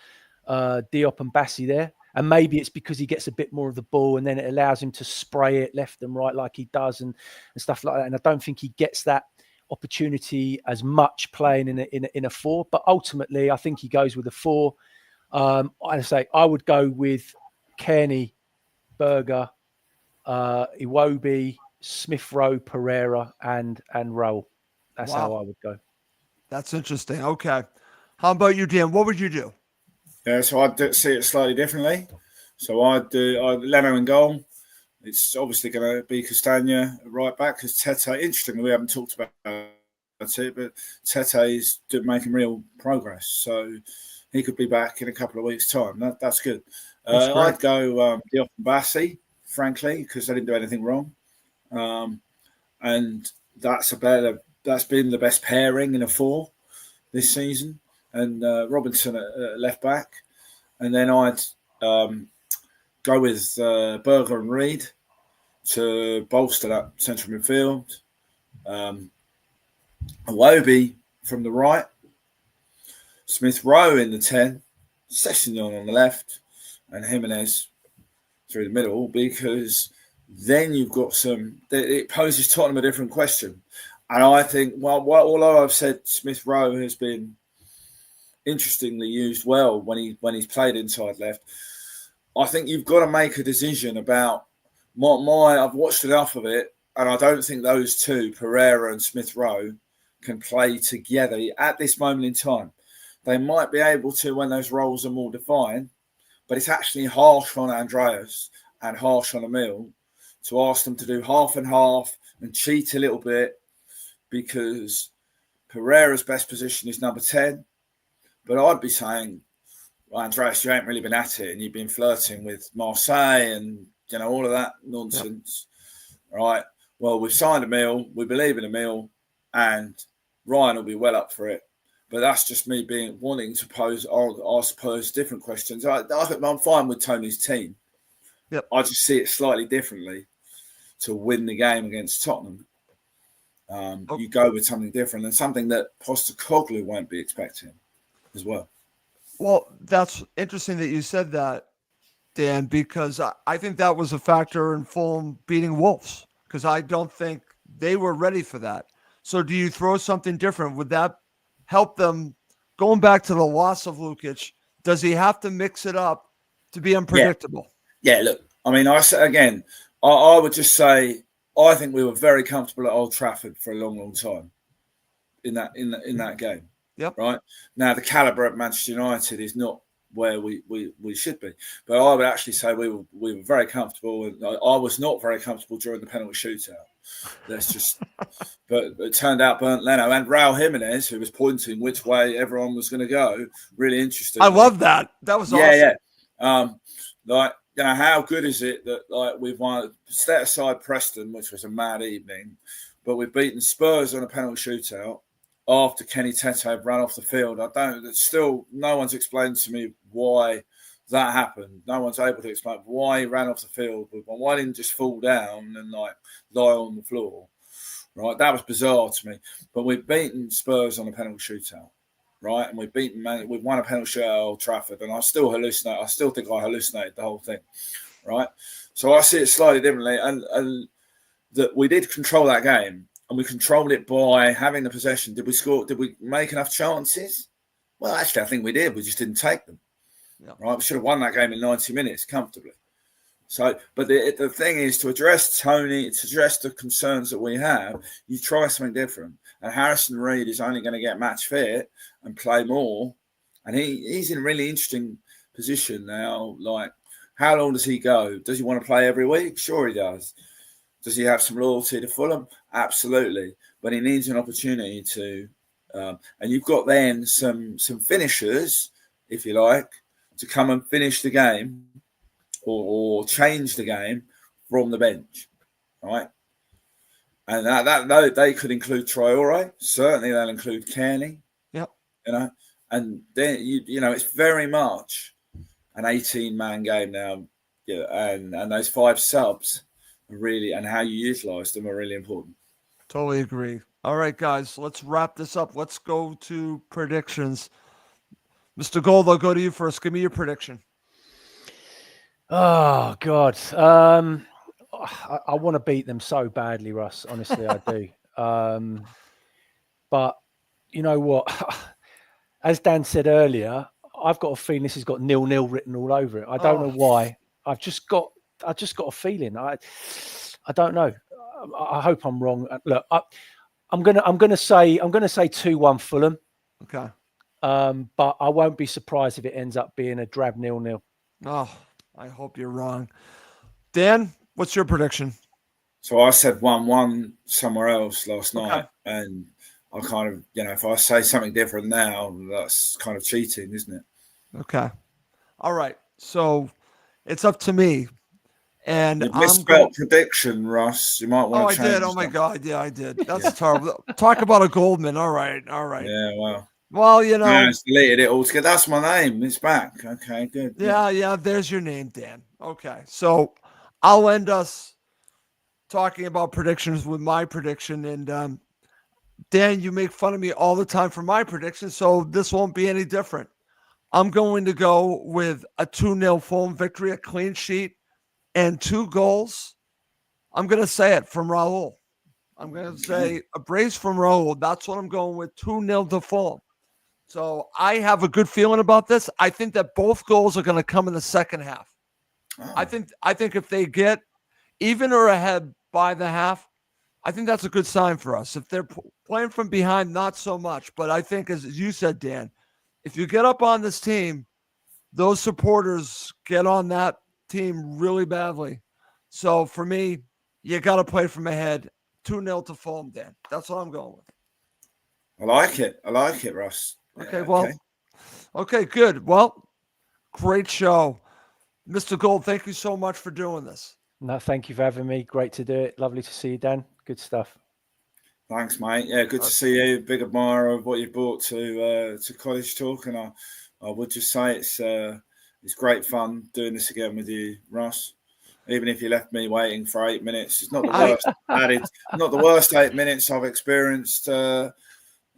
Diop and Bassi there. And maybe it's because he gets a bit more of the ball and then it allows him to spray it left and right like he does and stuff like that. And I don't think he gets that opportunity as much playing in a 4. But ultimately, I think he goes with a 4. I say I would go with Kearney, Berger, Iwobi, Smith Rowe, Pereira, and Raul. That's how I would go. That's interesting. Okay. How about you, Dan? What would you do? Yeah, so I'd see it slightly differently. So I'd do Leno in goal. It's obviously going to be Castagna right back because Tete, interestingly, we haven't talked about it, but Tete is making real progress. So he could be back in a couple of weeks' time. That's good. I'd go Diop and Bassi, frankly, because they didn't do anything wrong. And that's been the best pairing in a 4 this season. And Robinson at left back. And then I'd go with Berger and Reed to bolster that central midfield. Iwobi from the right. Smith Rowe in the 10. Sessegnon on the left. And Jimenez through the middle, because then you've got it poses Tottenham a different question. And I think, although I've said Smith Rowe has been interestingly used well when he's played inside left, I think you've got to make a decision about I've watched enough of it, and I don't think those two, Pereira and Smith Rowe, can play together at this moment in time. They might be able to when those roles are more defined, but it's actually harsh on Andreas and harsh on Emil to ask them to do half and half and cheat a little bit, because Pereira's best position is number 10. But I'd be saying, well, Andreas, you ain't really been at it and you've been flirting with Marseille and, all of that nonsense. Yep. Right? Well, we've signed Emil, we believe in Emil, and Ryan will be well up for it. But that's just me wanting to pose different questions. I'm fine with Tony's team. Yep. I just see it slightly differently to win the game against Tottenham. You go with something different and something that Postecoglou won't be expecting as well. Well, that's interesting that you said that, Dan, because I think that was a factor in Fulham beating Wolves, because I don't think they were ready for that. So do you throw something different? Would that help them? Going back to the loss of Lukic, does he have to mix it up to be unpredictable? Yeah, look, I mean, I would just say I think we were very comfortable at Old Trafford for a long, long time in that game. Yep. Right. Now, the calibre of Manchester United is not where we should be. But I would actually say we were very comfortable. And I was not very comfortable during the penalty shootout. But it turned out Bernd Leno and Raul Jimenez, who was pointing which way everyone was going to go. Really interesting. I love that. That was awesome. Yeah. How good is it that we've won, set aside Preston, which was a mad evening, but we've beaten Spurs on a penalty shootout after Kenny Tete ran off the field. No one's explained to me why that happened. No one's able to explain why he ran off the field. Why didn't he just fall down and lie on the floor? Right, that was bizarre to me. But we've beaten Spurs on a penalty shootout, right? And we've won a penalty shootout at Old Trafford, and I still hallucinate. I still think I hallucinated the whole thing, right? So I see it slightly differently, and that we did control that game. And we controlled it by having the possession. Did we score? Did we make enough chances? Well, actually, I think we did. We just didn't take them. Yeah. Right? We should have won that game in 90 minutes comfortably. So, but the thing is, to address the concerns that we have, you try something different. And Harrison Reed is only going to get match fit and play more. And he's in a really interesting position now. Like, how long does he go? Does he want to play every week? Sure he does. Does he have some loyalty to Fulham? Absolutely. But he needs an opportunity to, and you've got then some finishers, if you like, to come and finish the game or change the game from the bench. right? And that they could include Traore. Certainly, they'll include Kearney. Yep. And then it's very much an 18-man game now. Yeah, and those 5 subs are really, and how you utilise them are really important. Totally agree. All right, guys, let's wrap this up. Let's go to predictions. Mr. Gold, I'll go to you first. Give me your prediction. Oh God, I want to beat them so badly, Russ. Honestly, I do. But you know what? As Dan said earlier, I've got a feeling this has got 0-0 written all over it. I don't know why. I've just got a feeling. I don't know. I hope I'm wrong. Look, I'm gonna say 2-1 Fulham. Okay. But I won't be surprised if it ends up being a drab 0-0. Oh, I hope you're wrong. Dan, what's your prediction? So I said 1-1 somewhere else last night, and I kind of, if I say something different now, that's kind of cheating, isn't it? Okay. All right. So it's up to me. And you misspelled prediction, Russ. You might want to change. I did. Oh my God. Yeah, I did. That's terrible. Talk about a Goldman. All right. Yeah, well. Well, Yeah, it's deleted it altogether. That's my name. It's back. Okay, good. Yeah. There's your name, Dan. Okay. So I'll end us talking about predictions with my prediction. And Dan, you make fun of me all the time for my prediction, so this won't be any different. I'm going to go with a 2-0 Fulham victory, a clean sheet, and 2 goals. I'm going to say it from Raul. I'm going to say a brace from Raul. That's what I'm going with, 2-0 to Fulham. So I have a good feeling about this. I think that both goals are going to come in the second half. Oh. I think if they get even or ahead by the half, I think that's a good sign for us. If they're playing from behind, not so much. But I think, as you said, Dan, if you get up on this team, those supporters get on that team really badly. So for me, you got to play from ahead. 2-0 to Fulham, Dan. That's what I'm going with. I like it, Russ. Okay, okay, good. Well, great show. Mr. Gold, thank you so much for doing this. No, thank you for having me. Great to do it. Lovely to see you, Dan. Good stuff. Thanks, mate. Yeah, good to see you. Big admirer of what you brought to Cottage Talk, and I would just say it's great fun doing this again with you, Russ. Even if you left me waiting for 8 minutes, it's not the worst not the worst 8 minutes I've experienced.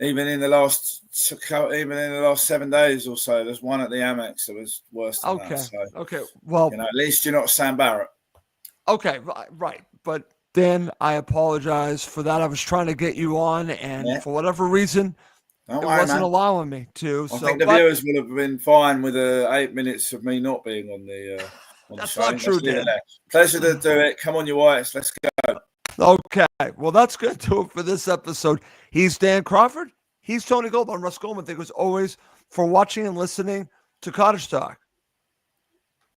Even in the last 7 days or so, there's one at the Amex that was worse than that. So, okay. Well, at least you're not Sam Barrett. Okay, right. But Dan, I apologize for that. I was trying to get you on, and for whatever reason, it wasn't allowing me to. I think the viewers will have been fine with 8 minutes of me not being on the That's show. not true, Dan. Pleasure to do it. Come on, you whites. Let's go. Okay. Well, that's good to do it for this episode. He's Dan Crawford. He's Tony Gold. I'm Russ Goldman. Thank you as always for watching and listening to Cottage Talk.